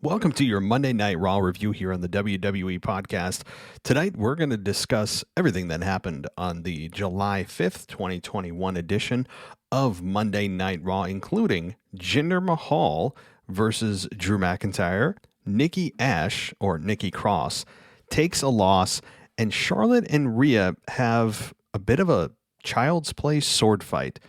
Welcome to your Monday Night Raw review here on the WWE podcast. Tonight, we're going to discuss everything that happened on the July 5th, 2021 edition of Monday Night Raw, including Jinder Mahal versus Drew McIntyre, Nikki Cross takes a loss, and Charlotte and Rhea have a bit of a child's play sword fight.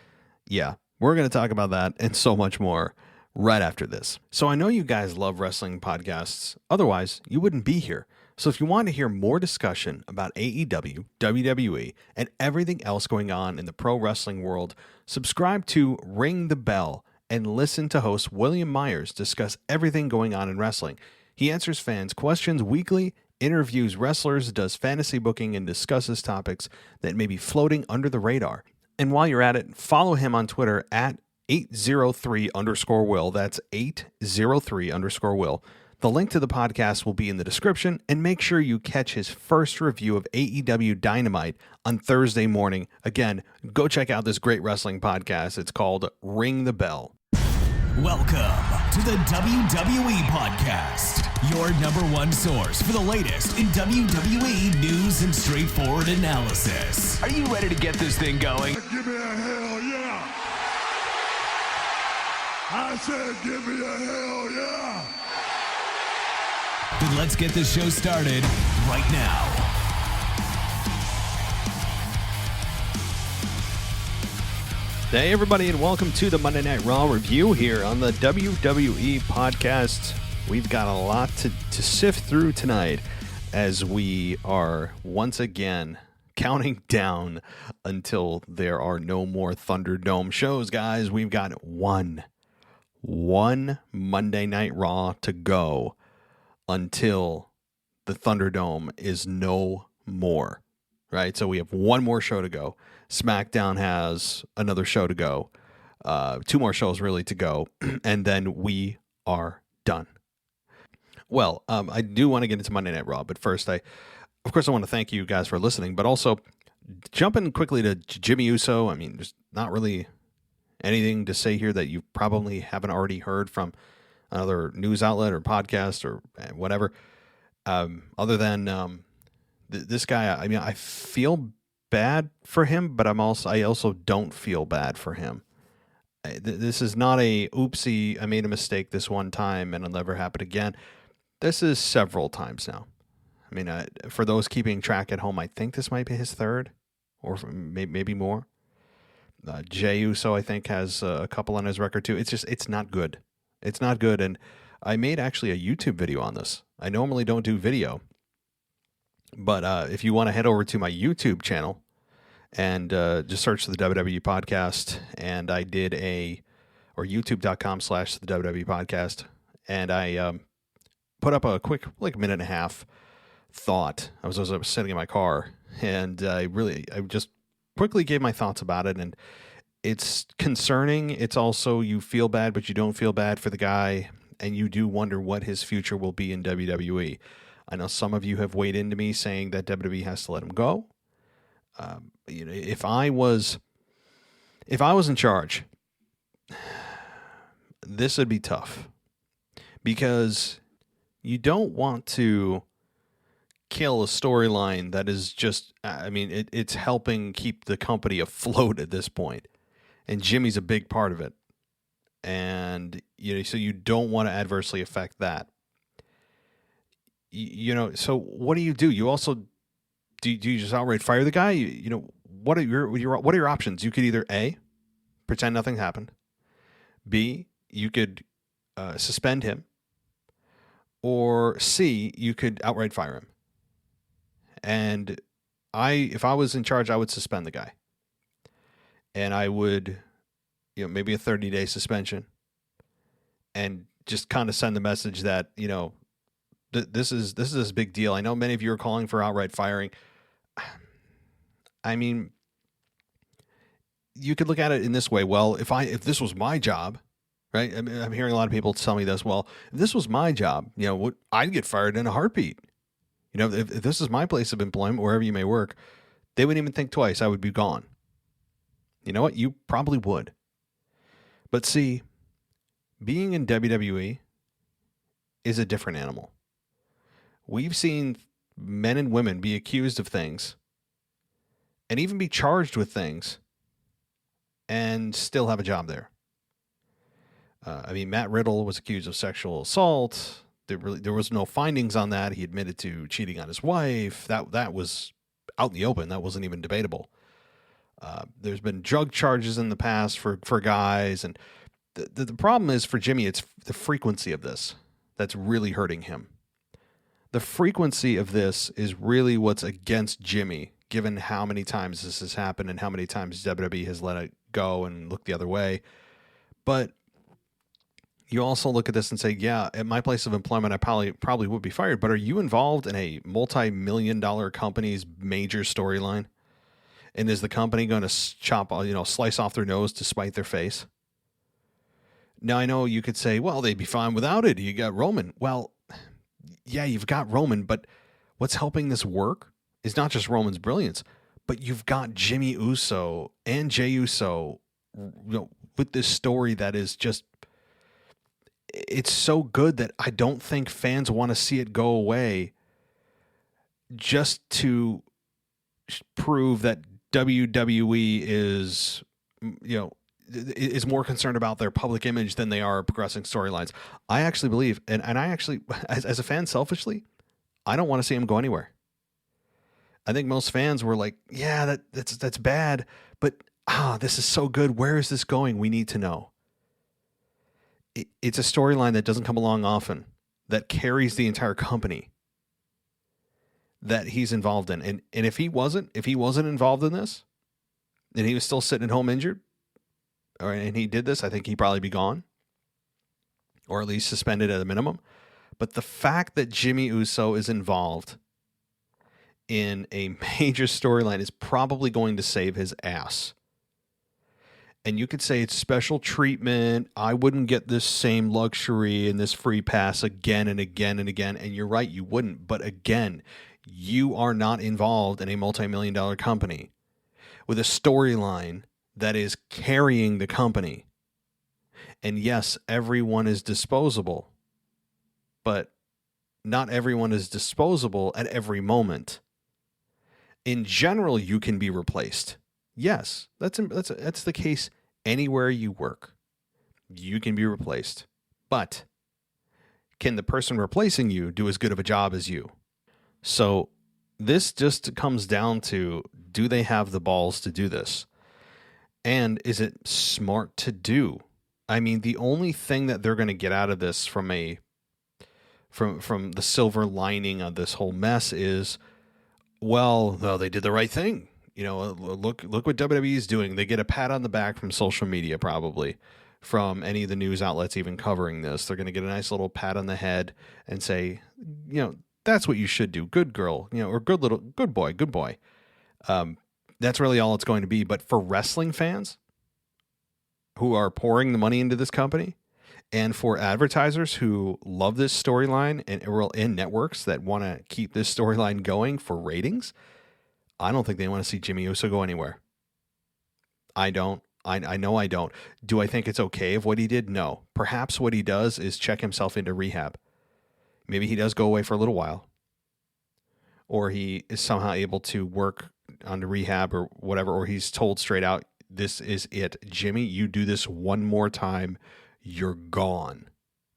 Yeah, we're going to talk about that and so much more right after this. So I know you guys love wrestling podcasts. Otherwise, you wouldn't be here. So if you want to hear more discussion about AEW, WWE, and everything else going on in the pro wrestling world, subscribe to Ring the Bell and listen to host William Myers discuss everything going on in wrestling. He answers fans' questions weekly, interviews wrestlers, does fantasy booking, and discusses topics that may be floating under the radar. And while you're at it, follow him on Twitter at 803_Will. That's 803_Will. The link to the podcast will be in the description, and make sure you catch his first review of AEW Dynamite on Thursday morning. Again, go check out this great wrestling podcast. It's called Ring the Bell. Welcome to the WWE podcast, your number one source for the latest in WWE news and straightforward analysis. Are you ready to get this thing going? Give me a hell yeah! I said, give me a hell yeah! Then let's get this show started right now. Hey, everybody, and welcome to the Monday Night Raw review here on the WWE podcast. We've got a lot to sift through tonight as we are once again counting down until there are no more Thunderdome shows, guys. We've got one Monday Night Raw to go until the Thunderdome is no more, right? So we have one more show to go. SmackDown has another show to go, two more shows really to go, and then we are done. Well, I do want to get into Monday Night Raw, but first, of course, I want to thank you guys for listening, but also jumping quickly to Jimmy Uso. I mean, there's not really anything to say here that you probably haven't already heard from another news outlet or podcast or whatever, other than this guy. I mean, I feel bad for him, but I also don't feel bad for him. This is not a oopsie, I made a mistake this one time and it'll never happen again. This is several times now. I mean, for those keeping track at home, I think this might be his third or maybe more. Jey Uso, I think, has a couple on his record too. It's not good. It's not good. And I made actually a YouTube video on this. I normally don't do video, but if you want to head over to my YouTube channel and just search the WWE podcast, and I did or youtube.com/the WWE podcast, and I put up a quick minute and a half thought. I was sitting in my car, and I just quickly gave my thoughts about it, and it's concerning. It's also, you feel bad, but you don't feel bad for the guy, and you do wonder what his future will be in WWE. I know some of you have weighed into me saying that WWE has to let him go. If I was in charge, this would be tough, because you don't want to kill a storyline that is just, it's helping keep the company afloat at this point. And Jimmy's a big part of it. And, so you don't want to adversely affect that. So what do? You also, do you just outright fire the guy? What are your options? You could either A, pretend nothing happened. B, you could suspend him. Or C, you could outright fire him. And if I was in charge, I would suspend the guy. And I would, maybe a 30-day suspension, and just kind of send the message that, this is a big deal. I know many of you are calling for outright firing. I mean, you could look at it in this way. Well, if this was my job, right? I'm hearing a lot of people tell me this. Well, if this was my job, I'd get fired in a heartbeat. If this is my place of employment, wherever you may work, they wouldn't even think twice. I would be gone. You know what? You probably would. But see, being in WWE is a different animal. We've seen men and women be accused of things and even be charged with things and still have a job there. Matt Riddle was accused of sexual assault. There was no findings on that. He admitted to cheating on his wife. That was out in the open. That wasn't even debatable. There's been drug charges in the past for guys. And the problem is for Jimmy, it's the frequency of this that's really hurting him. The frequency of this is really what's against Jimmy, given how many times this has happened and how many times WWE has let it go and look the other way. But you also look at this and say, yeah, at my place of employment, I probably would be fired. But are you involved in a multi-million-dollar company's major storyline? And is the company going to slice off their nose to spite their face? Now, I know you could say, well, they'd be fine without it. You got Roman. Well, yeah, you've got Roman, but what's helping this work is not just Roman's brilliance, but you've got Jimmy Uso and Jey Uso, with this story that is just, it's so good that I don't think fans want to see it go away just to prove that WWE is more concerned about their public image than they are progressing storylines. I actually believe, and I actually, as a fan, selfishly, I don't want to see him go anywhere. I think most fans were like, yeah, that's bad, but this is so good. Where is this going? We need to know. It's a storyline that doesn't come along often, that carries the entire company that he's involved in. And if he wasn't involved in this, and he was still sitting at home injured, and he did this, I think he'd probably be gone, or at least suspended at a minimum. But the fact that Jimmy Uso is involved in a major storyline is probably going to save his ass. And you could say it's special treatment. I wouldn't get this same luxury and this free pass again and again and again. And you're right, you wouldn't. But again, you are not involved in a multi-million-dollar company with a storyline that is carrying the company. And yes, everyone is disposable, but not everyone is disposable at every moment. In general, you can be replaced. Yes, that's the case anywhere you work. You can be replaced. But can the person replacing you do as good of a job as you? So this just comes down to, do they have the balls to do this? And is it smart to do? I mean, the only thing that they're going to get out of this from the silver lining of this whole mess is, well, they did the right thing. Look what WWE is doing. They get a pat on the back from social media, probably from any of the news outlets even covering this. They're going to get a nice little pat on the head and say, that's what you should do. Good girl, or good boy. That's really all it's going to be. But for wrestling fans who are pouring the money into this company, and for advertisers who love this storyline and networks that want to keep this storyline going for ratings, I don't think they want to see Jimmy Uso go anywhere. I don't. I know I don't. Do I think it's okay of what he did? No. Perhaps what he does is check himself into rehab. Maybe he does go away for a little while. Or he is somehow able to work on the rehab or whatever, or he's told straight out, this is it. Jimmy, you do this one more time, you're gone.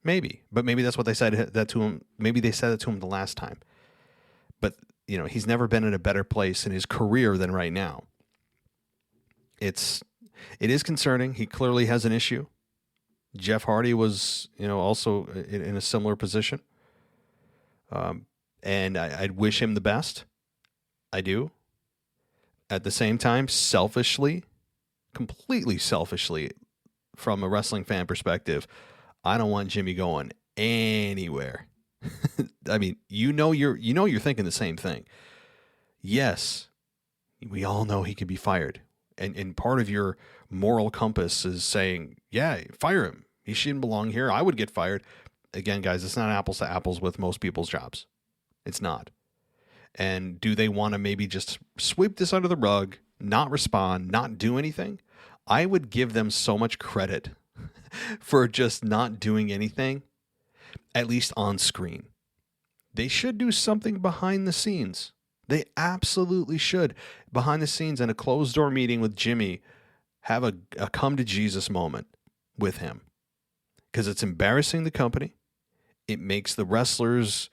Maybe. But maybe that's what they said that to him. Maybe they said it to him the last time. But he's never been in a better place in his career than right now. It is concerning. He clearly has an issue. Jeff Hardy was, also in a similar position. And I'd wish him the best. I do. At the same time, completely selfishly, from a wrestling fan perspective, I don't want Jimmy going anywhere. I mean, you're thinking the same thing. Yes, we all know he could be fired. And part of your moral compass is saying, yeah, fire him. He shouldn't belong here. I would get fired. Again, guys, it's not apples to apples with most people's jobs. It's not. And do they want to maybe just sweep this under the rug, not respond, not do anything? I would give them so much credit for just not doing anything. at least on screen. They should do something behind the scenes. They absolutely should. Behind the scenes in a closed door meeting with Jimmy, have a come to Jesus moment with him. Because it's embarrassing the company. It makes the wrestlers'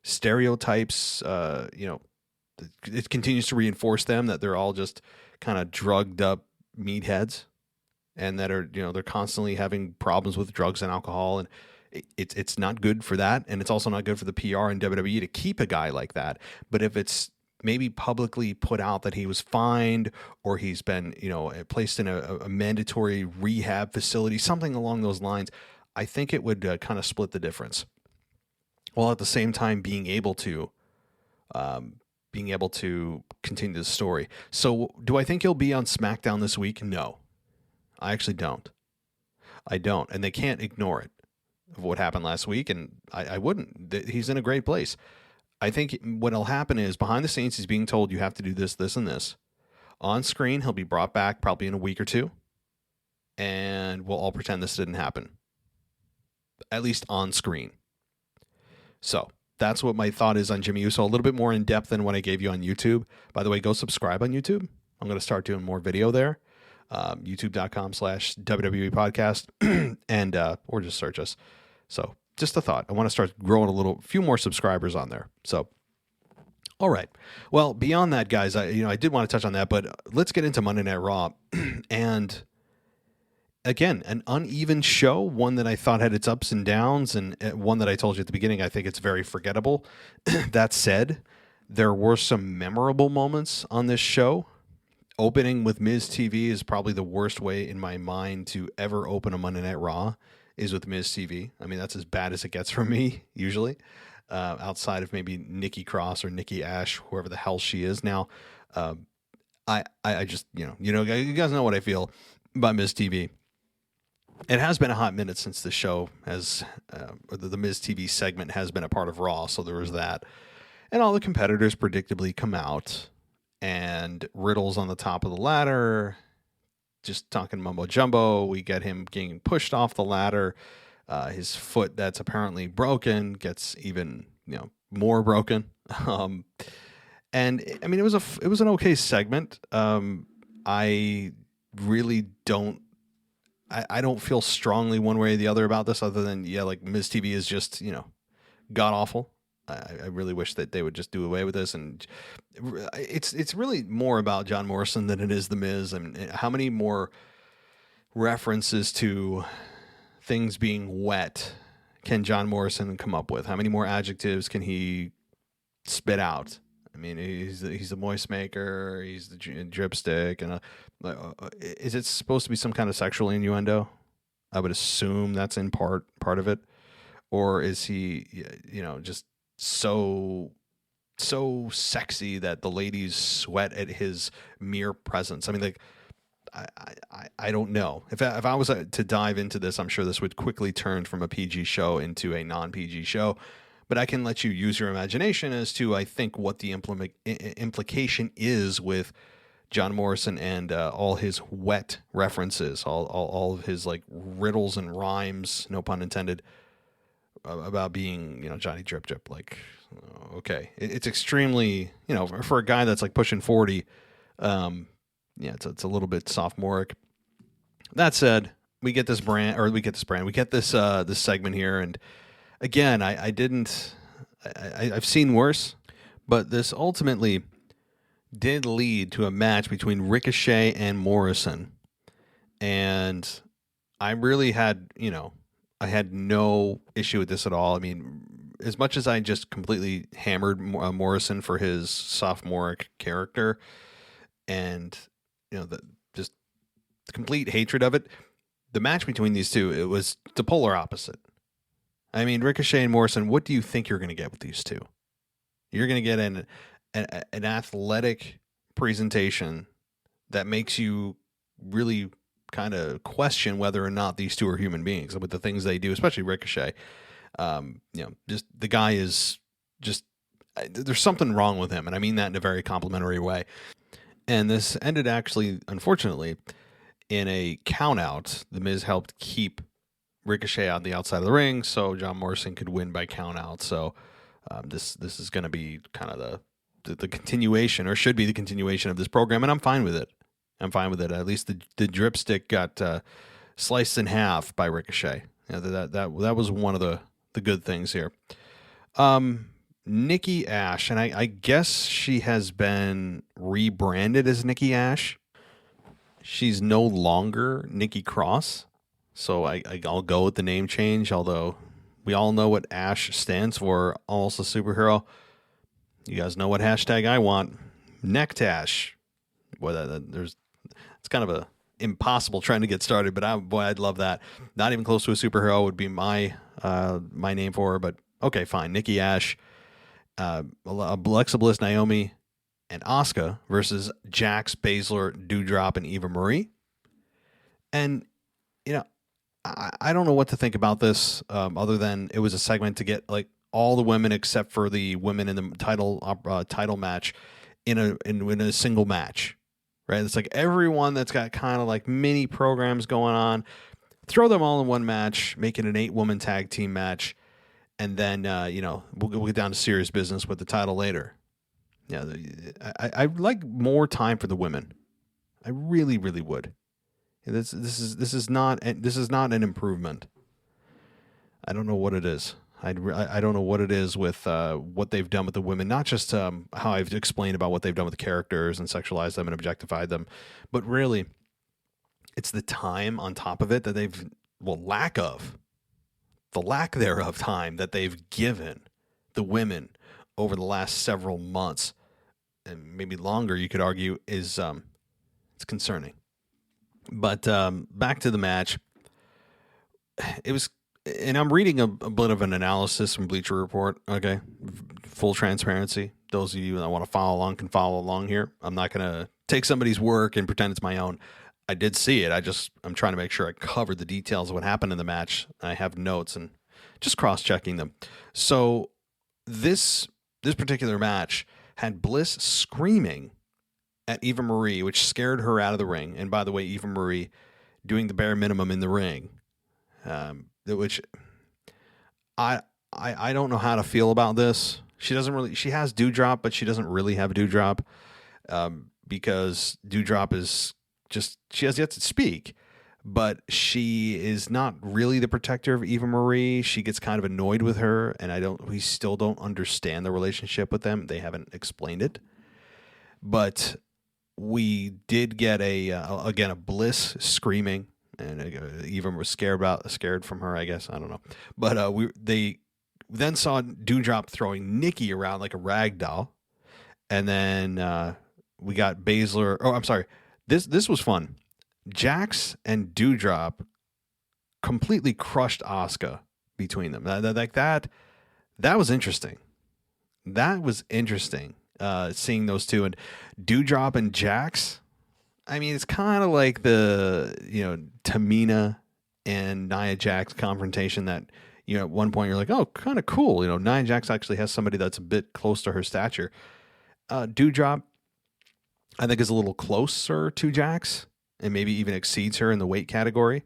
stereotypes, it continues to reinforce them that they're all just kind of drugged up meatheads and that are, they're constantly having problems with drugs and alcohol. And it's not good for that. And it's also not good for the PR and WWE to keep a guy like that. But if it's maybe publicly put out that he was fined or he's been, placed in a mandatory rehab facility, something along those lines, I think it would kind of split the difference. While at the same time being able to continue the story. So do I think he'll be on SmackDown this week? No, I actually don't. And they can't ignore it of what happened last week. And I wouldn't. He's in a great place. I think what'll happen is behind the scenes, he's being told you have to do this, this, and this. On screen, he'll be brought back probably in a week or two. And we'll all pretend this didn't happen. At least on screen. So that's what my thought is on Jimmy Uso. A little bit more in depth than what I gave you on YouTube. By the way, go subscribe on YouTube. I'm going to start doing more video there. YouTube.com/WWE podcast and or just search us. So just a thought. I want to start growing a few more subscribers on there. So, all right. Well, beyond that, guys, I did want to touch on that, but let's get into Monday Night Raw. And again, an uneven show, one that I thought had its ups and downs, and one that I told you at the beginning, I think it's very forgettable. That said, there were some memorable moments on this show. Opening with Miz TV is probably the worst way in my mind to ever open a Monday Night Raw, is with Miz TV. I mean, that's as bad as it gets for me, usually, outside of maybe Nikki Cross or Nikki Ash, whoever the hell she is now. I just, you guys know what I feel about Miz TV. It has been a hot minute since the show has, or the Miz TV segment has been a part of Raw, so there was that. And all the competitors predictably come out, and Riddle's on the top of the ladder, just talking mumbo jumbo. We get him getting pushed off the ladder. His foot that's apparently broken gets even, more broken. And I mean, it was an okay segment. I really don't. I don't feel strongly one way or the other about this, other than, like Miz TV is just, god awful. I really wish that they would just do away with this. And it's really more about John Morrison than it is The Miz. I mean, how many more references to things being wet can John Morrison come up with? How many more adjectives can he spit out? I mean, he's the moist maker, he's the dripstick, and is it supposed to be some kind of sexual innuendo? I would assume that's in part of it, or is he, just so sexy that the ladies sweat at his mere presence? I mean, like, I don't know. If I was to dive into this, I'm sure this would quickly turn from a PG show into a non-PG show. But I can let you use your imagination as to, I think, what the implication is with John Morrison and all his wet references, all of his like riddles and rhymes, no pun intended, about being, Johnny Drip Drip. Like, okay, it's extremely, for a guy that's like pushing 40, it's a little bit sophomoric. That said, we get this segment here, and again, I've seen worse, but this ultimately did lead to a match between Ricochet and Morrison. And I really had, I had no issue with this at all. I mean, as much as I just completely hammered Morrison for his sophomoric character and, just the complete hatred of it, the match between these two, it was the polar opposite. I mean, Ricochet and Morrison, what do you think you're going to get with these two? You're going to get an athletic presentation that makes you really kind of question whether or not these two are human beings with the things they do, especially Ricochet. Just the guy is just, there's something wrong with him. And I mean that in a very complimentary way. And this ended actually, unfortunately, in a count out. The Miz helped keep Ricochet on the outside of the ring so John Morrison could win by count out. So this is going to be kind of the continuation, or should be the continuation of this program, and I'm fine with it. At least the dripstick got sliced in half by Ricochet. That was one of the good things here. Nikki Ash, and I guess she has been rebranded as Nikki Ash. She's no longer Nikki Cross, so I'll go with the name change, although we all know what Ash stands for, almost a superhero. You guys know what hashtag I want. Necktash. Boy, it's kind of a impossible trend to get started, but I'd love that. Not even close to a superhero would be my name for her, but okay, fine. Nikki Ash, Alexa Bliss, Naomi, and Asuka versus Jax, Baszler, Doudrop, and Eva Marie. And, I don't know what to think about this, other than it was a segment to get like all the women except for the women in the title match in a single match, right? It's like everyone that's got kind of like mini programs going on, throw them all in one match, make it an 8-woman tag team match, and then we'll get down to serious business with the title later. Yeah, I'd like more time for the women. I really, really would. This is not an improvement. I don't know what it is. I don't know what it is with what they've done with the women. Not just how I've explained about what they've done with the characters and sexualized them and objectified them, but really, it's the time on top of it that the lack thereof time that they've given the women over the last several months, and maybe longer, you could argue, is it's concerning. But back to the match. It was, and I'm reading a bit of an analysis from Bleacher Report. Okay, full transparency. Those of you that want to follow along can follow along here. I'm not going to take somebody's work and pretend it's my own. I did see it. I'm trying to make sure I covered the details of what happened in the match. I have notes and just cross-checking them. So this particular match had Bliss screaming at Eva Marie, which scared her out of the ring. And by the way, Eva Marie doing the bare minimum in the ring, which I don't know how to feel about this. She has Doudrop, but she doesn't really have Doudrop, because Doudrop is she has yet to speak, but she is not really the protector of Eva Marie. She gets kind of annoyed with her, and we still don't understand the relationship with them. They haven't explained it, but we did get a Bliss screaming, and Eva was scared from her, I guess. I don't know, but they then saw Doudrop throwing Nikki around like a rag doll, and then we got Baszler. Oh, I'm sorry. This was fun. Jax and Doudrop completely crushed Asuka between them. That was interesting. That was interesting. Seeing those two, and Doudrop and Jax. I mean, it's kind of like the Tamina and Nia Jax confrontation that at one point you're like, oh, kind of cool. Nia Jax actually has somebody that's a bit close to her stature. Doudrop, I think, is a little closer to Jax and maybe even exceeds her in the weight category.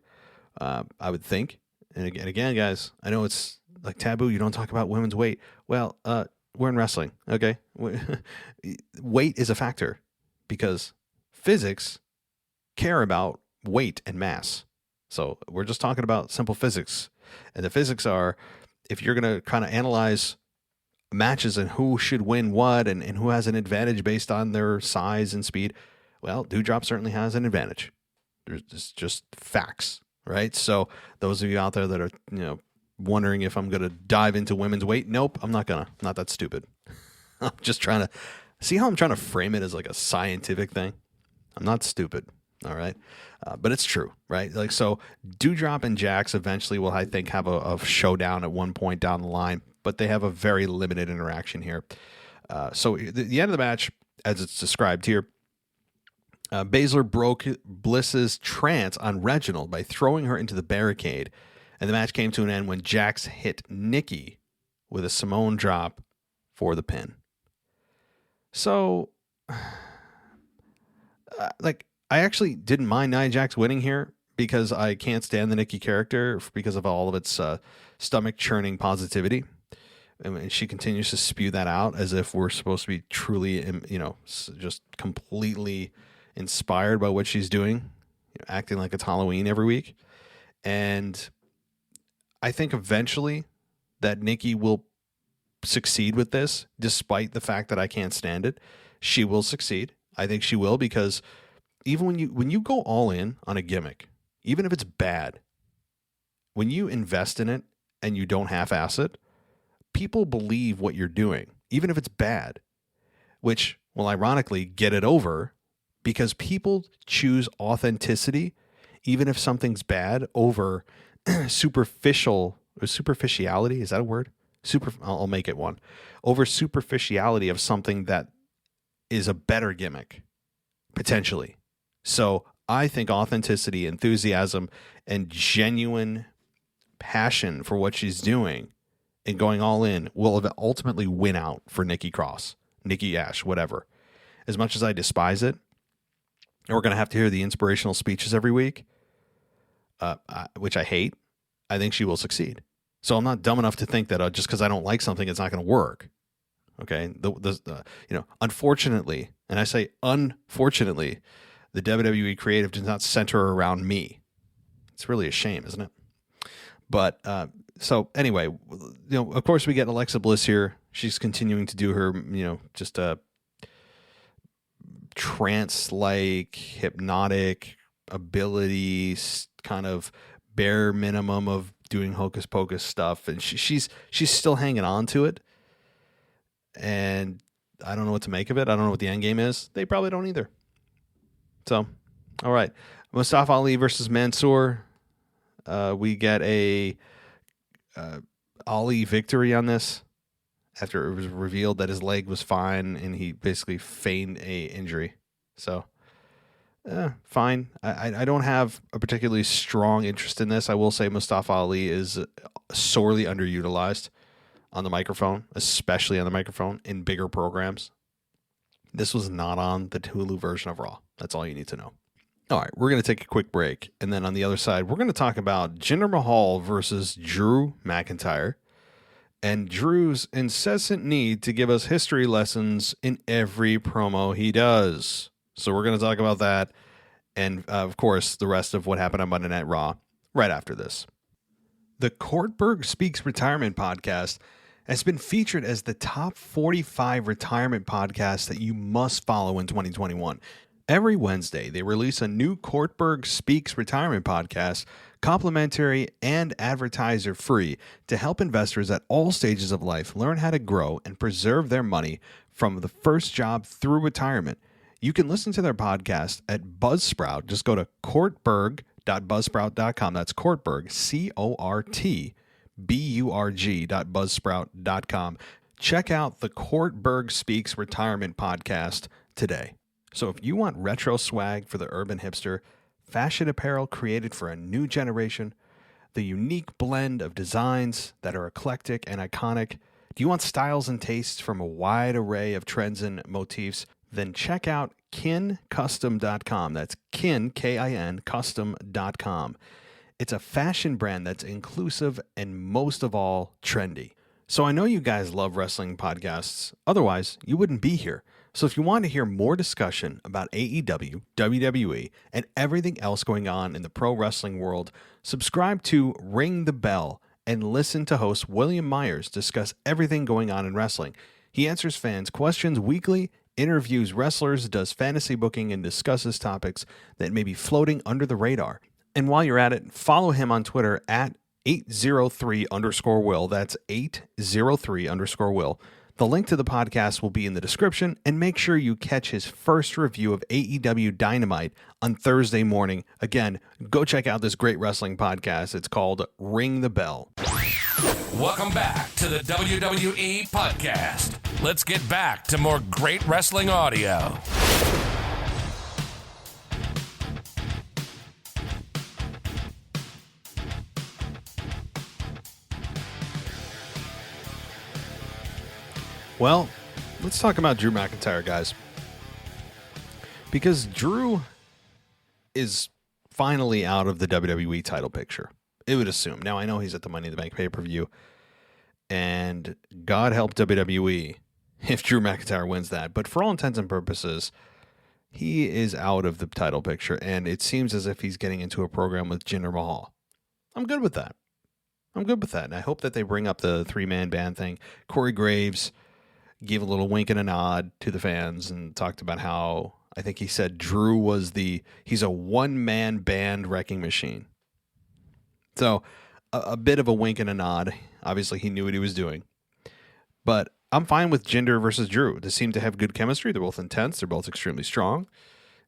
I would think. And again, guys, I know it's like taboo. You don't talk about women's weight. Well, we're in wrestling, okay? Weight is a factor because physics care about weight and mass. So we're just talking about simple physics. And the physics are, if you're going to kind of analyze matches and who should win what and who has an advantage based on their size and speed, well, Doudrop certainly has an advantage. There's just facts, right? So those of you out there that are, wondering if I'm going to dive into women's weight, nope, I'm not gonna. Not that stupid. I'm just trying to see how I'm trying to frame it as like a scientific thing. I'm not stupid, all right? But it's true, right? Like, so Doudrop and Jax eventually will, I think, have a showdown at one point down the line, but they have a very limited interaction here. So the end of the match, as it's described here, Baszler broke Bliss's trance on Reginald by throwing her into the barricade, and the match came to an end when Jax hit Nikki with a Simone drop for the pin. So, I actually didn't mind Nia Jax winning here because I can't stand the Nikki character because of all of its stomach churning positivity. And she continues to spew that out as if we're supposed to be truly, just completely inspired by what she's doing, acting like it's Halloween every week. And I think eventually that Nikki will succeed with this, despite the fact that I can't stand it. She will succeed. I think she will, because even when you go all in on a gimmick, even if it's bad, when you invest in it and you don't half-ass it, people believe what you're doing, even if it's bad, which will ironically get it over, because people choose authenticity, even if something's bad, over superficiality. Is that a word? I'll make it one. Over superficiality of something that is a better gimmick, potentially. So I think authenticity, enthusiasm, and genuine passion for what she's doing and going all in will ultimately win out for Nikki Cross, Nikki Ash, whatever. As much as I despise it, and we're going to have to hear the inspirational speeches every week, which I hate, I think she will succeed. So I'm not dumb enough to think that just because I don't like something, it's not going to work. Okay, unfortunately, and I say unfortunately, the WWE creative does not center around me. It's really a shame, isn't it? But so anyway, of course we get Alexa Bliss here. She's continuing to do her, just a trance-like, hypnotic abilities, kind of bare minimum of doing hocus pocus stuff, and she's still hanging on to it. And I don't know what to make of it. I don't know what the end game is. They probably don't either. So, all right, Mustafa Ali versus Mansoor. We get a Ali victory on this after it was revealed that his leg was fine and he basically feigned a injury. So, fine. I don't have a particularly strong interest in this. I will say Mustafa Ali is sorely underutilized on the microphone, especially on the microphone in bigger programs. This was not on the Hulu version of Raw. That's all you need to know. All right, we're going to take a quick break. And then on the other side, we're going to talk about Jinder Mahal versus Drew McIntyre and Drew's incessant need to give us history lessons in every promo he does. So we're going to talk about that and, of course, the rest of what happened on Monday Night Raw right after this. The Kortberg Speaks Retirement Podcast has been featured as the top 45 retirement podcasts that you must follow in 2021. Every Wednesday, they release a new Kortberg Speaks Retirement Podcast, complimentary and advertiser-free, to help investors at all stages of life learn how to grow and preserve their money from the first job through retirement. You can listen to their podcast at Buzzsprout. Just go to kortberg.buzzsprout.com. That's Kortberg, KORTBURG.buzzsprout.com. Check out the Kortberg Speaks Retirement Podcast today. So if you want retro swag for the urban hipster, fashion apparel created for a new generation, the unique blend of designs that are eclectic and iconic, do you want styles and tastes from a wide array of trends and motifs? Then check out kincustom.com. That's kin, K-I-N, custom.com. It's a fashion brand that's inclusive and most of all trendy. So I know you guys love wrestling podcasts. Otherwise, you wouldn't be here. So if you want to hear more discussion about AEW, WWE, and everything else going on in the pro wrestling world, subscribe to Ring the Bell and listen to host William Myers discuss everything going on in wrestling. He answers fans' questions weekly, interviews wrestlers, does fantasy booking, and discusses topics that may be floating under the radar. And while you're at it, follow him on Twitter at 803_Will. That's 803_Will. The link to the podcast will be in the description, and make sure you catch his first review of AEW Dynamite on Thursday morning. Again, go check out this great wrestling podcast. It's called Ring the Bell. Welcome back to the WWE Podcast. Let's get back to more great wrestling audio. Well, let's talk about Drew McIntyre, guys. Because Drew is finally out of the WWE title picture. It would assume. Now, I know he's at the Money in the Bank pay-per-view, and God help WWE if Drew McIntyre wins that. But for all intents and purposes, he is out of the title picture, and it seems as if he's getting into a program with Jinder Mahal. I'm good with that. And I hope that they bring up the three-man band thing. Corey Graves gave a little wink and a nod to the fans and talked about how, I think he said Drew he's a one-man band wrecking machine. So a bit of a wink and a nod. Obviously, he knew what he was doing. But I'm fine with Jinder versus Drew. They seem to have good chemistry. They're both intense. They're both extremely strong.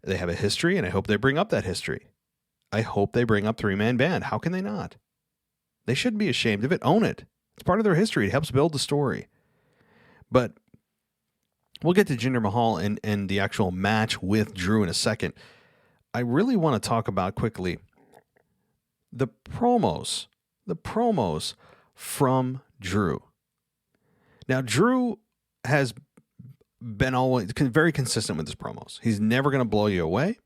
They have a history, and I hope they bring up that history. I hope they bring up three-man band. How can they not? They shouldn't be ashamed of it. Own it. It's part of their history. It helps build the story. But we'll get to Jinder Mahal and the actual match with Drew in a second. I really want to talk about quickly the promos from Drew. Now, Drew has been always very consistent with his promos. He's never going to blow you away.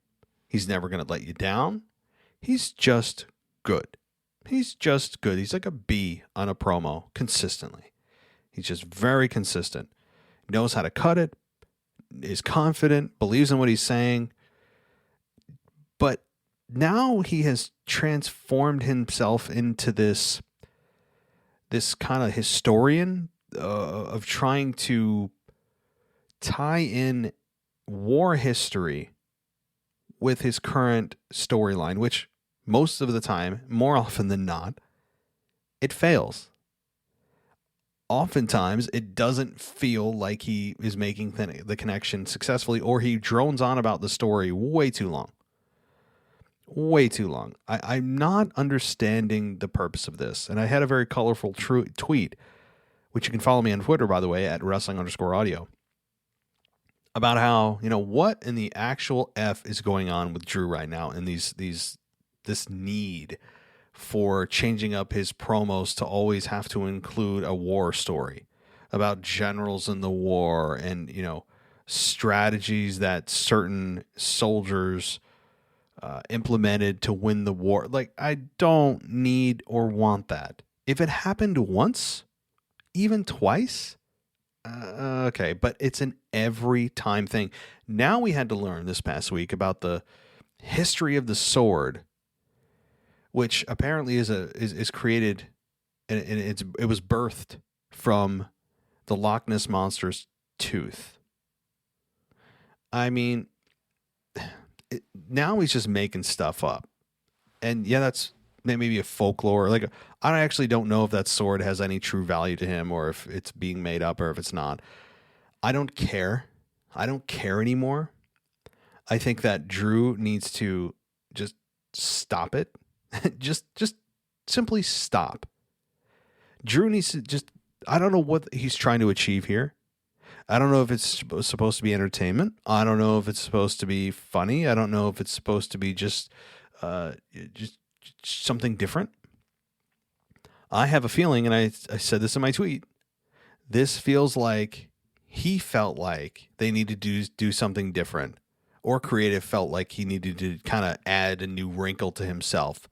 He's never going to let you down. He's just good. He's like a B on a promo consistently. He's just very consistent. Knows how to cut it, is confident, believes in what he's saying. But now he has transformed himself into this kind of historian of trying to tie in war history with his current storyline, which most of the time, more often than not, it fails. Oftentimes, it doesn't feel like he is making the connection successfully, or he drones on about the story way too long. I'm not understanding the purpose of this. And I had a very colorful tweet, which you can follow me on Twitter, by the way, at wrestling_audio, about how, what in the actual F is going on with Drew right now, and this need for changing up his promos to always have to include a war story about generals in the war and, strategies that certain soldiers implemented to win the war. Like, I don't need or want that. If it happened once, even twice, okay, but it's an every time thing. Now we had to learn this past week about the history of the sword, which apparently is created, and it was birthed from the Loch Ness Monster's tooth. I mean, now he's just making stuff up, and yeah, that's maybe a folklore. Like, I actually don't know if that sword has any true value to him, or if it's being made up, or if it's not. I don't care. I don't care anymore. I think that Drew needs to just stop it. just simply stop. Drew needs to I don't know what he's trying to achieve here. I don't know if it's supposed to be entertainment. I don't know if it's supposed to be funny. I don't know if it's supposed to be just something different. I have a feeling, and I said this in my tweet, this feels like he felt like they needed to do something different, or Creative felt like he needed to kind of add a new wrinkle to himself.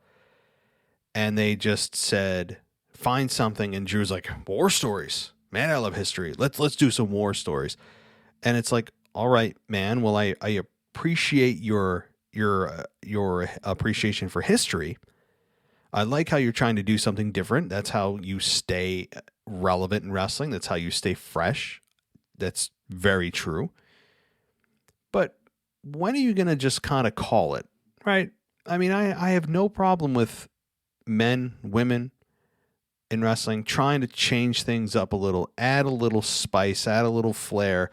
And they just said, find something. And Drew's like, war stories. Man, I love history. Let's do some war stories. And it's like, all right, man. Well, I appreciate your appreciation for history. I like how you're trying to do something different. That's how you stay relevant in wrestling. That's how you stay fresh. That's very true. But when are you going to just kind of call it, right? I mean, I have no problem with men, women in wrestling trying to change things up a little, add a little spice, add a little flair,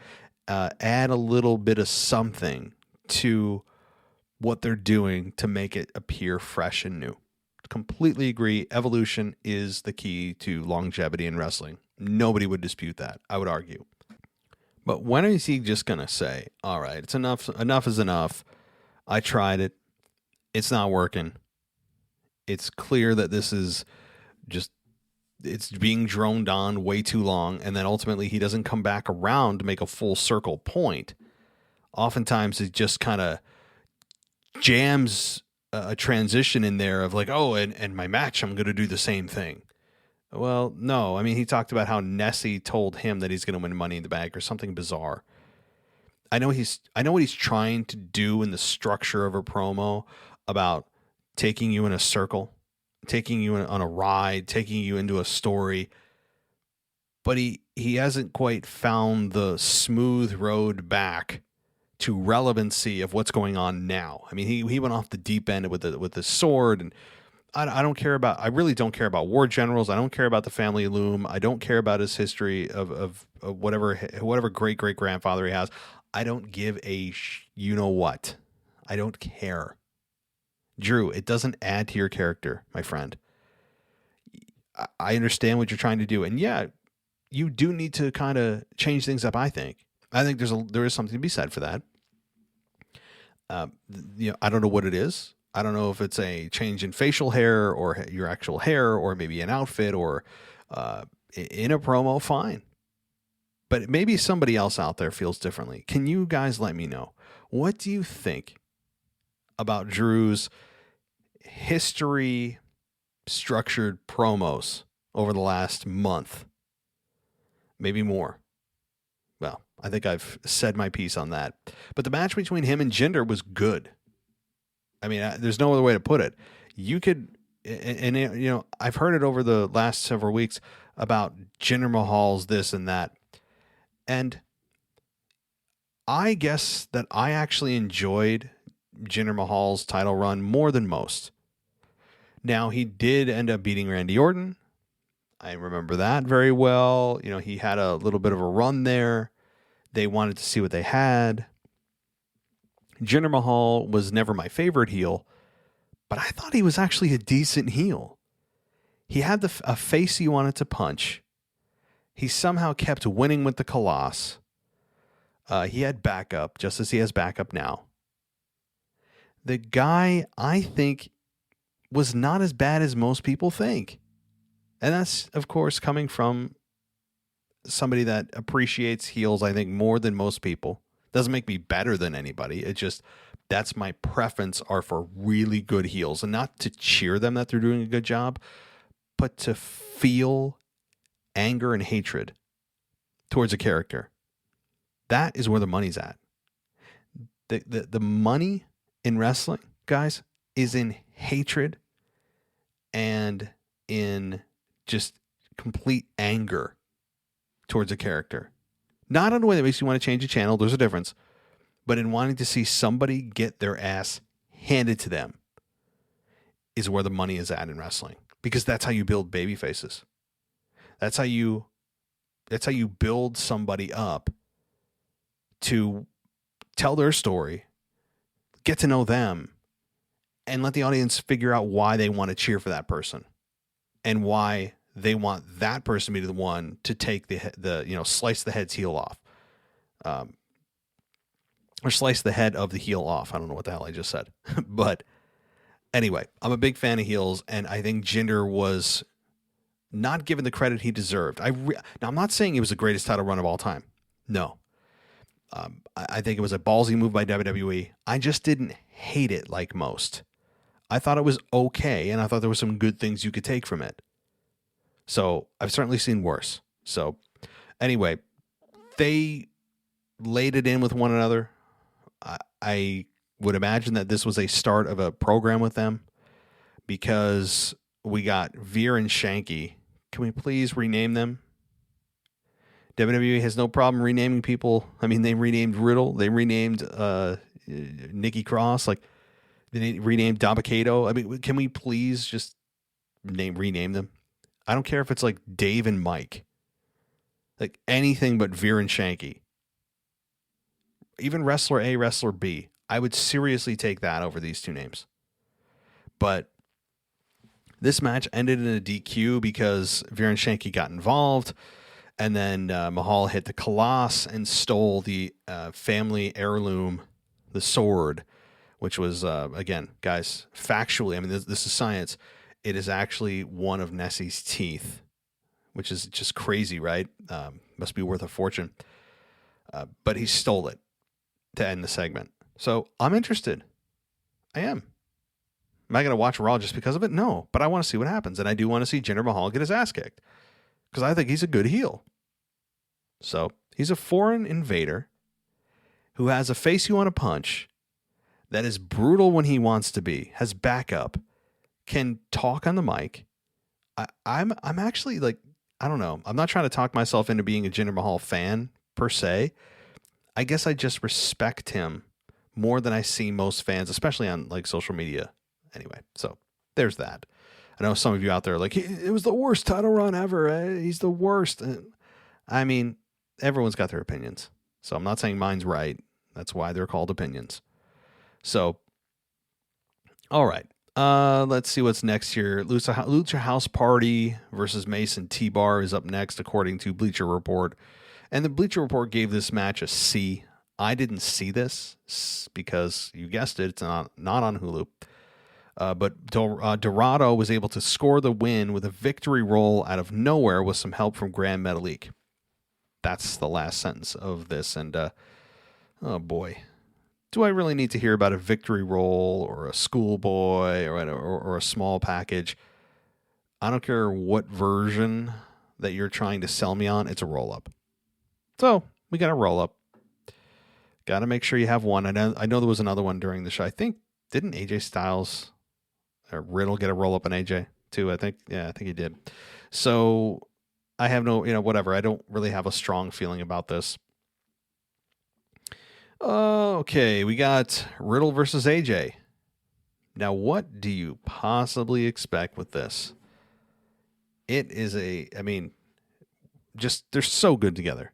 add a little bit of something to what they're doing to make it appear fresh and new. Completely agree. Evolution is the key to longevity in wrestling. Nobody would dispute that, I would argue. But when is he just going to say, all right, it's enough is enough. I tried it. It's not working. It's clear that this is just, it's being droned on way too long. And then ultimately he doesn't come back around to make a full circle point. Oftentimes it just kind of jams a transition in there of like, oh, and my match, I'm going to do the same thing. Well, no. I mean, he talked about how Nessie told him that he's going to win Money in the Bank or something bizarre. I know what he's trying to do in the structure of a promo about taking you in a circle, taking you on a ride, taking you into a story. But he hasn't quite found the smooth road back to relevancy of what's going on now. I mean, he went off the deep end with the sword, and I really don't care about war generals. I don't care about the family loom. I don't care about his history of whatever great grandfather he has. I don't give a you know what. I don't care. Drew, it doesn't add to your character, my friend. I understand what you're trying to do, and yeah, you do need to kind of change things up. I think there is something to be said for that. I don't know what it is. I don't know if it's a change in facial hair or your actual hair, or maybe an outfit, or in a promo. Fine, but maybe somebody else out there feels differently. Can you guys let me know? What do you think about Drew's history structured promos over the last month? Maybe more. Well, I think I've said my piece on that. But the match between him and Jinder was good. I mean, there's no other way to put it. You could, and I've heard it over the last several weeks about Jinder Mahal's this and that. And I guess that I actually enjoyed Jinder Mahal's title run more than most. Now, he did end up beating Randy Orton. I remember that very well. He had a little bit of a run there. They wanted to see what they had. Jinder Mahal was never my favorite heel, but I thought he was actually a decent heel. He had a face you wanted to punch. He somehow kept winning with the Colossus. He had backup, just as he has backup now. The guy, I think, was not as bad as most people think. And that's, of course, coming from somebody that appreciates heels, I think, more than most people. Doesn't make me better than anybody. It just, that's my preference, are for really good heels. And not to cheer them that they're doing a good job, but to feel anger and hatred towards a character. That is where the money's at. The money in wrestling, guys, is in hatred and in just complete anger towards a character. Not in a way that makes you want to change a channel, there's a difference, but in wanting to see somebody get their ass handed to them is where the money is at in wrestling. Because that's how you build baby faces. That's how you build somebody up to tell their story, get to know them, and let the audience figure out why they want to cheer for that person and why they want that person to be the one to take the slice the head's heel off, or slice the head of the heel off. I don't know what the hell I just said, but anyway, I'm a big fan of heels, and I think Jinder was not given the credit he deserved. Now, I'm not saying it was the greatest title run of all time. No. I think it was a ballsy move by WWE. I just didn't hate it like most. I thought it was okay, and I thought there were some good things you could take from it. So I've certainly seen worse. So anyway, they laid it in with one another. I would imagine that this was a start of a program with them, because we got Veer and Shanky. Can we please rename them? WWE has no problem renaming people. I mean, they renamed Riddle. They renamed Nikki Cross. Like, they renamed Dabba-Kato. I mean, can we please just rename them? I don't care if it's like Dave and Mike. Like, anything but Veer and Shanky. Even Wrestler A, Wrestler B. I would seriously take that over these two names. But this match ended in a DQ because Veer and Shanky got involved. And then Mahal hit the Colossus and stole the family heirloom, the sword, which was, again, guys, factually, I mean, this is science. It is actually one of Nessie's teeth, which is just crazy, right? Must be worth a fortune. But he stole it to end the segment. So I'm interested. I am. Am I going to watch Raw just because of it? No, but I want to see what happens. And I do want to see Jinder Mahal get his ass kicked because I think he's a good heel. So he's a foreign invader who has a face you want to punch, that is brutal when he wants to be, has backup, can talk on the mic. I'm actually like, I don't know. I'm not trying to talk myself into being a Jinder Mahal fan per se. I guess I just respect him more than I see most fans, especially on like social media. Anyway, so there's that. I know some of you out there are like, it was the worst title run ever. He's the worst. I mean, everyone's got their opinions. So I'm not saying mine's right. That's why they're called opinions. So, all right. Let's see what's next here. Lucha House Party versus Mason T-Bar is up next, according to Bleacher Report. And the Bleacher Report gave this match a C. I didn't see this because, you guessed it, it's not on Hulu. But Dorado was able to score the win with a victory roll out of nowhere with some help from Grand Metalik. That's the last sentence of this. And, oh boy. Do I really need to hear about a victory roll or a schoolboy or a small package? I don't care what version that you're trying to sell me on. It's a roll-up. So we got a roll-up. Got to make sure you have one. I know there was another one during the show. I think, didn't AJ Styles or Riddle get a roll-up on AJ too? I think he did. So I have no, whatever. I don't really have a strong feeling about this. Okay, we got Riddle versus AJ. Now, what do you possibly expect with this? It is they're so good together.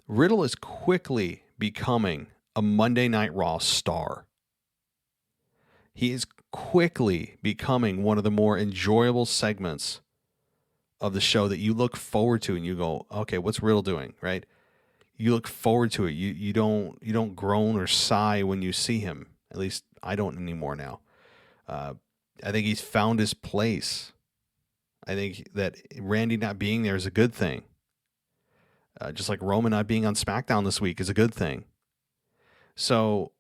Riddle is quickly becoming a Monday Night Raw star. He is quickly becoming one of the more enjoyable segments of the show that you look forward to and you go, okay, what's Riddle doing, right? You look forward to it. You don't groan or sigh when you see him. At least I don't anymore now. I think he's found his place. I think that Randy not being there is a good thing. Just like Roman not being on SmackDown this week is a good thing. So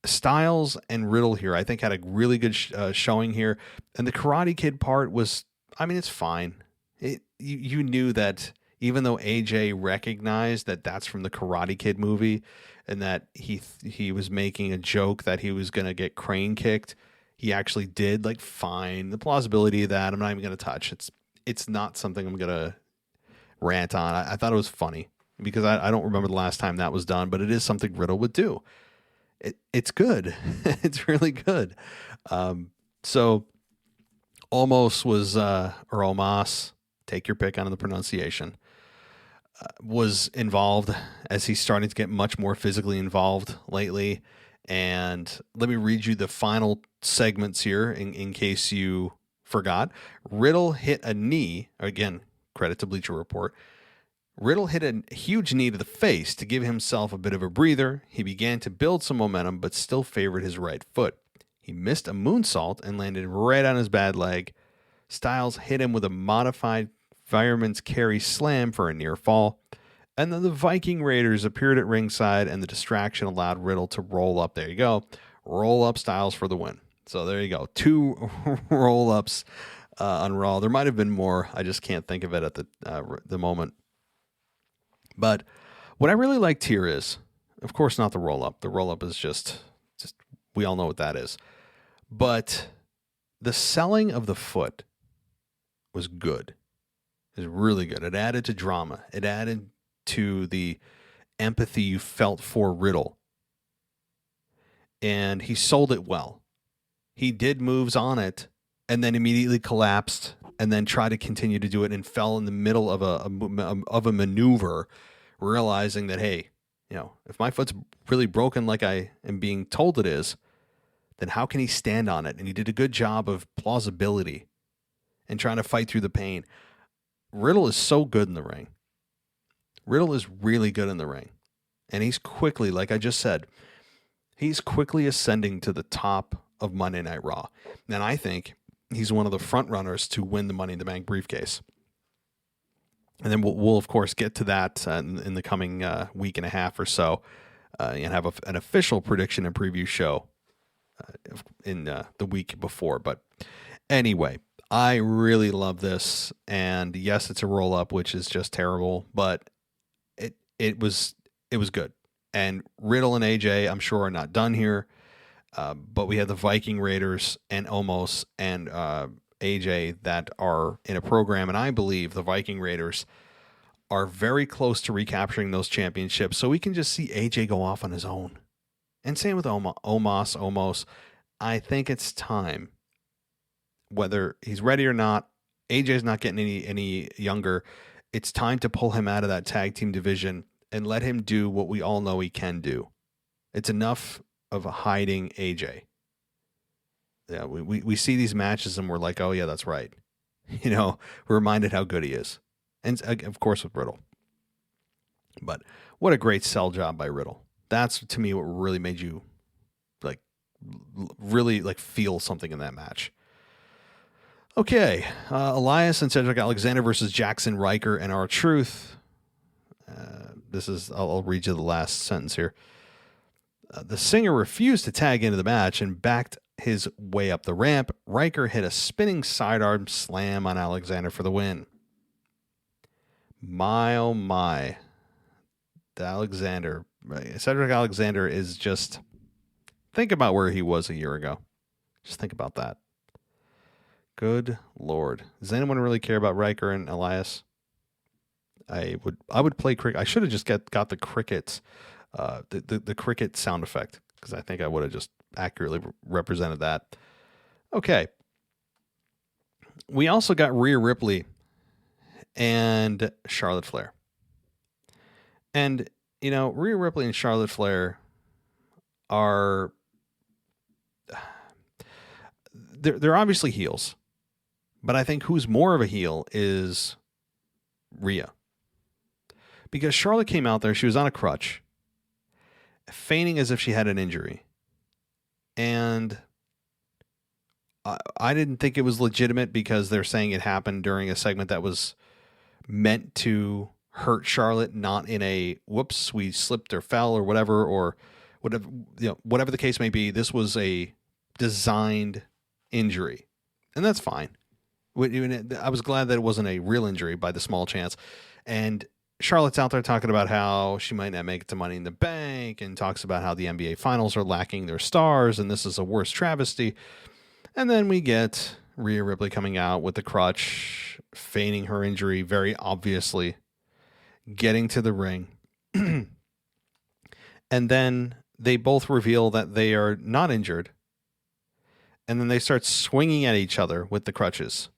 Styles and Riddle here, I think, had a really good showing here. And the Karate Kid part was, it's fine. You knew that. Even though AJ recognized that that's from the Karate Kid movie and that he was making a joke that he was going to get crane kicked, he actually did, like, fine. The plausibility of that, I'm not even going to touch. It's not something I'm going to rant on. I thought it was funny because I don't remember the last time that was done, but it is something Riddle would do. It's good. It's really good. So almost was, or Omos, take your pick on the pronunciation, was involved as he's starting to get much more physically involved lately. And let me read you the final segments here in case you forgot. Riddle hit a knee. Again, credit to Bleacher Report. Riddle hit a huge knee to the face to give himself a bit of a breather. He began to build some momentum, but still favored his right foot. He missed a moonsault and landed right on his bad leg. Styles hit him with a modified Fireman's Carry Slam for a near fall. And then the Viking Raiders appeared at ringside, and the distraction allowed Riddle to roll up. There you go. Roll up Styles for the win. So there you go. 2 roll-ups on Raw. There might have been more. I just can't think of it at the moment. But what I really liked here is, of course, not the roll-up. The roll-up is just we all know what that is. But the selling of the foot was good. It was really good. It added to drama. It added to the empathy you felt for Riddle. And he sold it well. He did moves on it and then immediately collapsed and then tried to continue to do it and fell in the middle of a maneuver, realizing that, hey, if my foot's really broken like I am being told it is, then how can he stand on it? And he did a good job of plausibility and trying to fight through the pain. Riddle is so good in the ring. Riddle is really good in the ring. And he's quickly, like I just said, he's quickly ascending to the top of Monday Night Raw. And I think he's one of the front runners to win the Money in the Bank briefcase. And then we'll of course, get to that in the coming week and a half or so and have an official prediction and preview show in the week before. But anyway, I really love this, and yes, it's a roll up, which is just terrible, but it was good. And Riddle and AJ, I'm sure, are not done here, but we have the Viking Raiders and Omos and AJ that are in a program, and I believe the Viking Raiders are very close to recapturing those championships, so we can just see AJ go off on his own. And same with Omos. I think it's time. Whether he's ready or not, AJ's not getting any younger. It's time to pull him out of that tag team division and let him do what we all know he can do. It's enough of hiding AJ. Yeah, we see these matches and we're like, oh yeah, that's right. We're reminded how good he is. And of course with Riddle. But what a great sell job by Riddle. That's, to me, what really made you really feel something in that match. Okay, Elias and Cedric Alexander versus Jackson Riker and R-Truth. I'll read you the last sentence here. The singer refused to tag into the match and backed his way up the ramp. Riker hit a spinning sidearm slam on Alexander for the win. My, oh my. Cedric Alexander is just... Think about where he was a year ago. Just think about that. Good Lord. Does anyone really care about Riker and Elias? I would play cricket. I should have just got the crickets, the cricket sound effect, because I think I would have just accurately represented that. Okay. We also got Rhea Ripley and Charlotte Flair. And, Rhea Ripley and Charlotte Flair are... They're obviously heels. But I think who's more of a heel is Rhea. Because Charlotte came out there, she was on a crutch, feigning as if she had an injury. And I didn't think it was legitimate because they're saying it happened during a segment that was meant to hurt Charlotte, not in a whoops, we slipped or fell or whatever the case may be. This was a designed injury, and that's fine. I was glad that it wasn't a real injury by the small chance. And Charlotte's out there talking about how she might not make it to Money in the Bank, and talks about how the NBA Finals are lacking their stars, and this is a worse travesty. And then we get Rhea Ripley coming out with the crutch, feigning her injury very obviously, getting to the ring. And then they both reveal that they are not injured. And then they start swinging at each other with the crutches.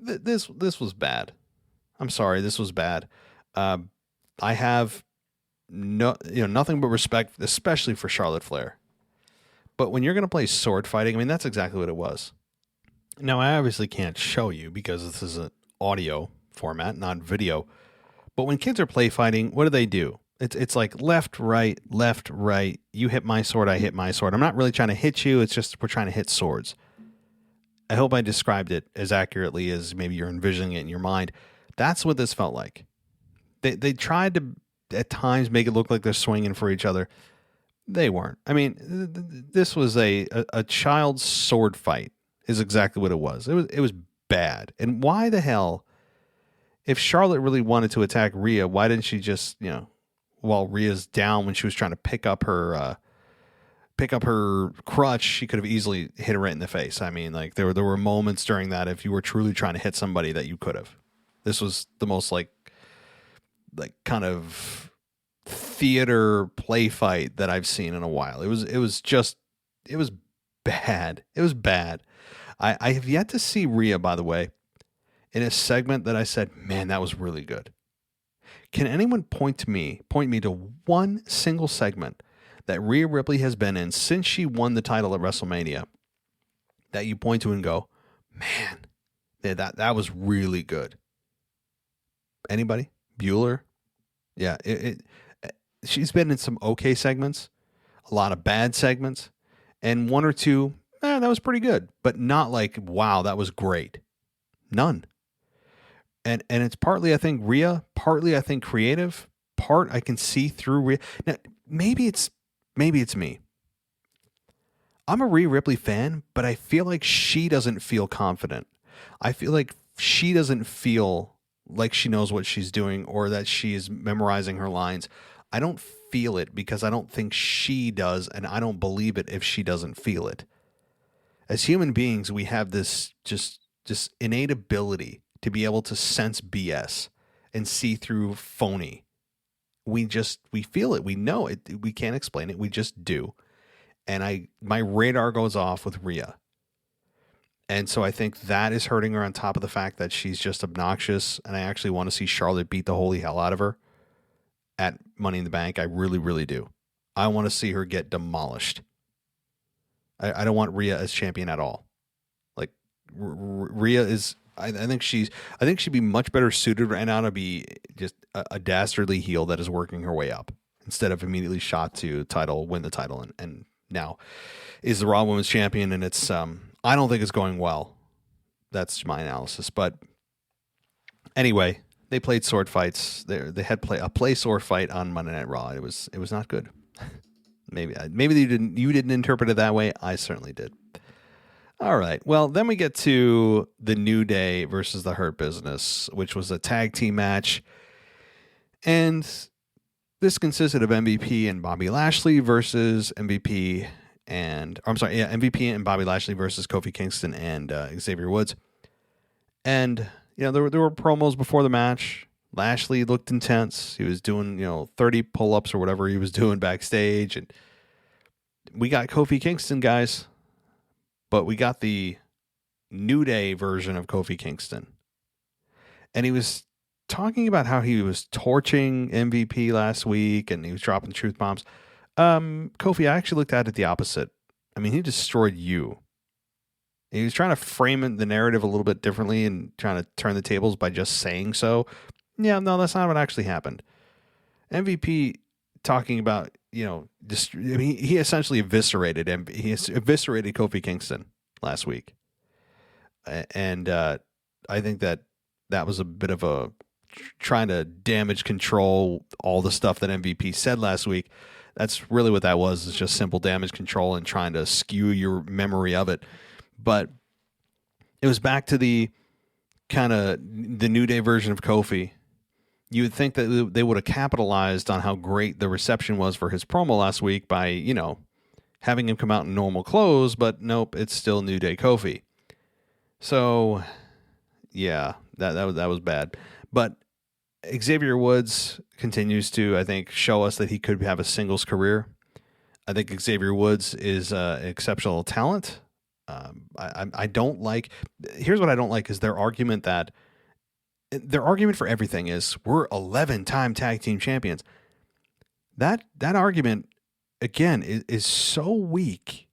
This was bad. I'm sorry, this was bad. I have nothing but respect, especially for Charlotte Flair. But when you're going to play sword fighting, that's exactly what it was. Now, I obviously can't show you because this is an audio format, not video. But when kids are play fighting, what do? It's like left, right. You hit my sword, I hit my sword. I'm not really trying to hit you. It's just we're trying to hit swords. I hope I described it as accurately as maybe you're envisioning it in your mind. That's what this felt like. They tried to, at times, make it look like they're swinging for each other. They weren't. This was a child's sword fight is exactly what it was. It was bad. And why the hell, if Charlotte really wanted to attack Rhea, why didn't she just, while Rhea's down when she was trying to pick up her crutch, she could have easily hit her right in the face. There were moments during that, if you were truly trying to hit somebody, that you could have. This was the most like kind of theater play fight that I've seen in a while. It was bad. It was bad. I have yet to see Rhea, by the way, in a segment that I said, man, that was really good. Can anyone point me to one single segment that Rhea Ripley has been in since she won the title at WrestleMania that you point to and go, man, that was really good? Anybody? Bueller? Yeah, she's been in some okay segments, a lot of bad segments, and one or two, that was pretty good, but not like, wow, that was great. None. And it's partly, I think, Rhea, partly, I think, creative, part I can see through Rhea. Now, maybe it's me. I'm a Rhea Ripley fan, but I feel like she doesn't feel confident. I feel like she doesn't feel like she knows what she's doing or that she is memorizing her lines. I don't feel it because I don't think she does, and I don't believe it if she doesn't feel it. As human beings, we have this innate ability to be able to sense BS and see through phony. We feel it. We know it. We can't explain it. We just do. And my radar goes off with Rhea. And so I think that is hurting her on top of the fact that she's just obnoxious. And I actually want to see Charlotte beat the holy hell out of her at Money in the Bank. I really, really do. I want to see her get demolished. I don't want Rhea as champion at all. Like Rhea is, I think she'd be much better suited right now to be just a dastardly heel that is working her way up instead of immediately shot to title, win the title, and now is the Raw Women's Champion, and it's I don't think it's going well. That's my analysis. But anyway, they played sword fights. They had a play sword fight on Monday Night Raw. It was not good. Maybe you didn't interpret it that way. I certainly did. All right. Well, then we get to the New Day versus the Hurt Business, which was a tag team match. And this consisted of MVP and Bobby Lashley versus MVP and Bobby Lashley versus Kofi Kingston and Xavier Woods. And, there were promos before the match. Lashley looked intense. He was doing, 30 pull-ups or whatever he was doing backstage. And we got Kofi Kingston, guys. But we got the New Day version of Kofi Kingston. And he was talking about how he was torching MVP last week and he was dropping truth bombs. Kofi, I actually looked at it the opposite. I mean, he destroyed you. He was trying to frame the narrative a little bit differently and trying to turn the tables by just saying so. Yeah, no, that's not what actually happened. MVP talking about, he essentially eviscerated Kofi Kingston last week. And I think that was a bit of a trying to damage control all the stuff that MVP said last week. That's really what that was. It's just simple damage control and trying to skew your memory of it. But it was back to the kind of the New Day version of Kofi. You would think that they would have capitalized on how great the reception was for his promo last week by, having him come out in normal clothes, but nope, it's still New Day Kofi. So, yeah, that was bad. But Xavier Woods continues to, I think, show us that he could have a singles career. I think Xavier Woods is an exceptional talent. I don't like. Here's what I don't like is their argument for everything is we're 11-time tag team champions. That argument again is so weak.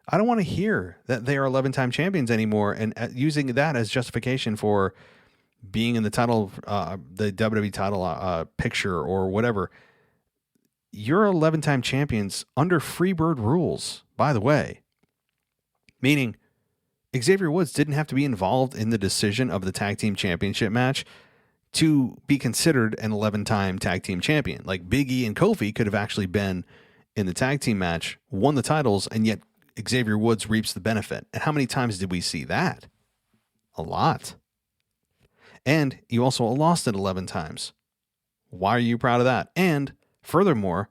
I don't want to hear that they are 11-time champions anymore, and using that as justification for being in the title, the WWE title picture or whatever. You're 11-time champions under Freebird rules, by the way. Meaning, Xavier Woods didn't have to be involved in the decision of the tag team championship match to be considered an 11-time tag team champion. Like Big E and Kofi could have actually been in the tag team match, won the titles, and yet Xavier Woods reaps the benefit. And how many times did we see that? A lot. And you also lost it 11 times. Why are you proud of that? And furthermore,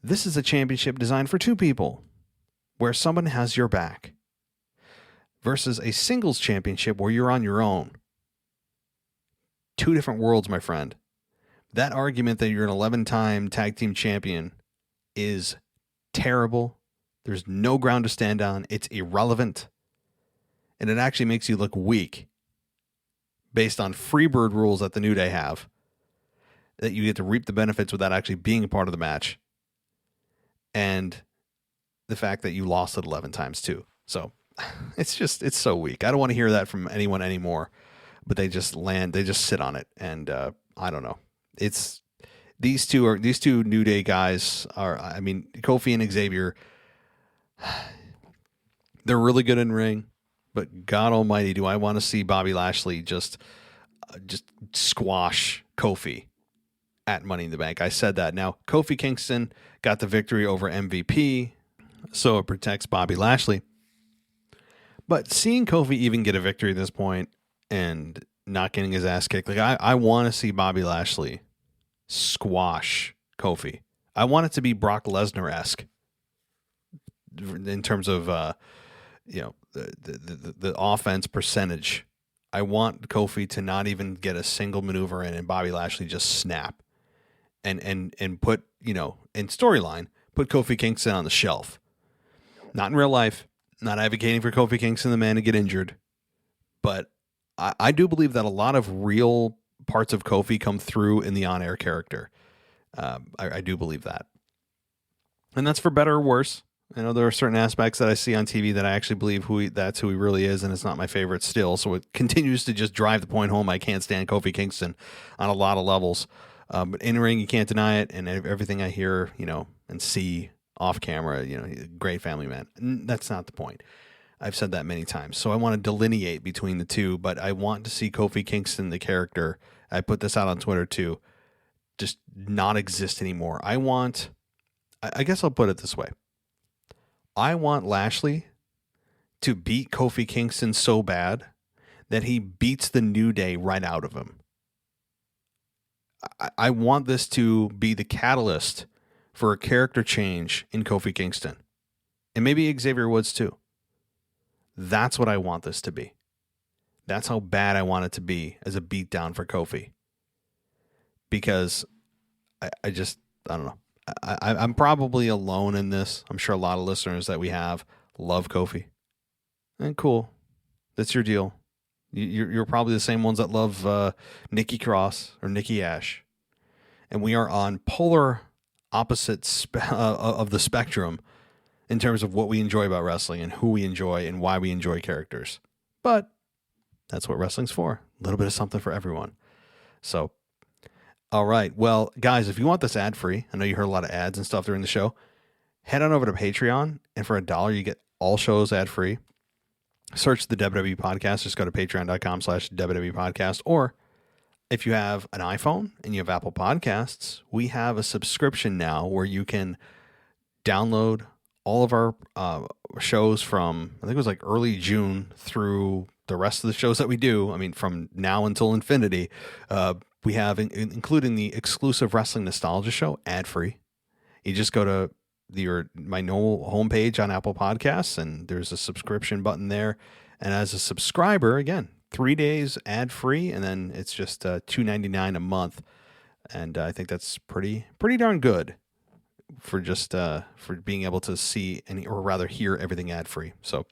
this is a championship designed for two people, where someone has your back, versus a singles championship where you're on your own. Two different worlds, my friend. That argument that you're an 11-time tag team champion is terrible. There's no ground to stand on. It's irrelevant. And it actually makes you look weak based on Freebird rules that the New Day have, that you get to reap the benefits without actually being a part of the match. And the fact that you lost it 11 times too. So it's so weak. I don't want to hear that from anyone anymore, but they just sit on it. And I don't know. It's these two New Day guys are, I mean, Kofi and Xavier, they're really good in ring, but God almighty, do I want to see Bobby Lashley just squash Kofi at Money in the Bank. I said that. Now, Kofi Kingston got the victory over MVP. So it protects Bobby Lashley. But seeing Kofi even get a victory at this point and not getting his ass kicked, like I want to see Bobby Lashley squash Kofi. I want it to be Brock Lesnar-esque in terms of the offense percentage. I want Kofi to not even get a single maneuver in and Bobby Lashley just snap and put, in storyline, put Kofi Kingston on the shelf. Not in real life, not advocating for Kofi Kingston, the man, to get injured. But I do believe that a lot of real parts of Kofi come through in the on-air character. I do believe that. And that's for better or worse. I know there are certain aspects that I see on TV that I actually believe that's who he really is, and it's not my favorite still. So it continues to just drive the point home. I can't stand Kofi Kingston on a lot of levels. But in ring, you can't deny it. And everything I hear, and see off camera, great family man. That's not the point. I've said that many times. So I want to delineate between the two, but I want to see Kofi Kingston, the character. I put this out on Twitter too, just not exist anymore. I guess I'll put it this way. I want Lashley to beat Kofi Kingston so bad that he beats the New Day right out of him. I want this to be the catalyst for a character change in Kofi Kingston. And maybe Xavier Woods too. That's what I want this to be. That's how bad I want it to be as a beatdown for Kofi. Because I don't know. I'm probably alone in this. I'm sure a lot of listeners that we have love Kofi. And cool. That's your deal. You're probably the same ones that love Nikki Cross or Nikki Ash. And we are on polar opposites of the spectrum in terms of what we enjoy about wrestling and who we enjoy and why we enjoy characters. But that's what wrestling's for. A little bit of something for everyone. So, all right. Well, guys, if you want this ad-free, I know you heard a lot of ads and stuff during the show, head on over to Patreon, and for $1, you get all shows ad-free. Search the WWE Podcast. Just go to patreon.com/WWE Podcast. Or if you have an iPhone and you have Apple Podcasts, we have a subscription now where you can download all of our shows from, I think it was like early June through the rest of the shows that we do. I mean, from now until infinity. We have, including the exclusive Wrestling Nostalgia Show, ad-free. You just go to my normal homepage on Apple Podcasts, and there's a subscription button there. And as a subscriber, again, 3 days ad-free, and then it's just $2.99 a month. And I think that's pretty darn good for just for being able to see or rather hear everything ad-free. So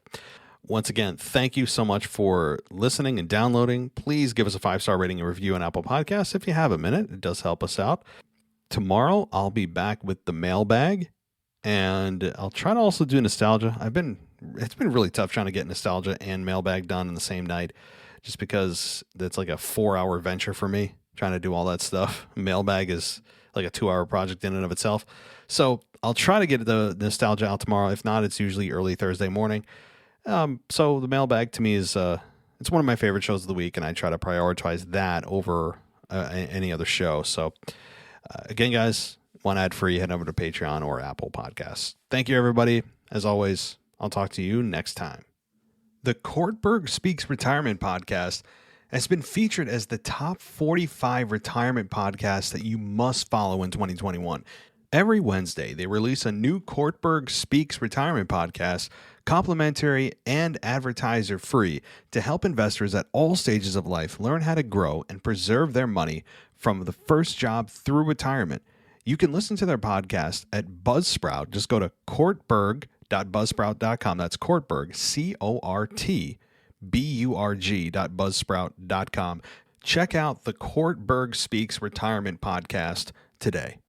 once again, thank you so much for listening and downloading. Please give us a 5-star rating and review on Apple Podcasts if you have a minute. It does help us out. Tomorrow, I'll be back with the mailbag, and I'll try to also do nostalgia. It's been really tough trying to get nostalgia and mailbag done in the same night, just because that's like a 4-hour venture for me, trying to do all that stuff. Mailbag is like a 2-hour project in and of itself. So I'll try to get the nostalgia out tomorrow. If not, it's usually early Thursday morning. So the mailbag to me is it's one of my favorite shows of the week, and I try to prioritize that over any other show. So again, guys, one ad free, head over to Patreon or Apple Podcasts. Thank you, everybody. As always, I'll talk to you next time. The Kortberg Speaks Retirement Podcast has been featured as the top 45 retirement podcasts that you must follow in 2021. Every Wednesday, they release a new Kortberg Speaks Retirement Podcast, complimentary and advertiser free, to help investors at all stages of life learn how to grow and preserve their money from the first job through retirement. You can listen to their podcast at Buzzsprout. Just go to kortberg.buzzsprout.com. That's Kortberg, CORTBURG.buzzsprout.com. Check out the Kortberg Speaks Retirement Podcast today.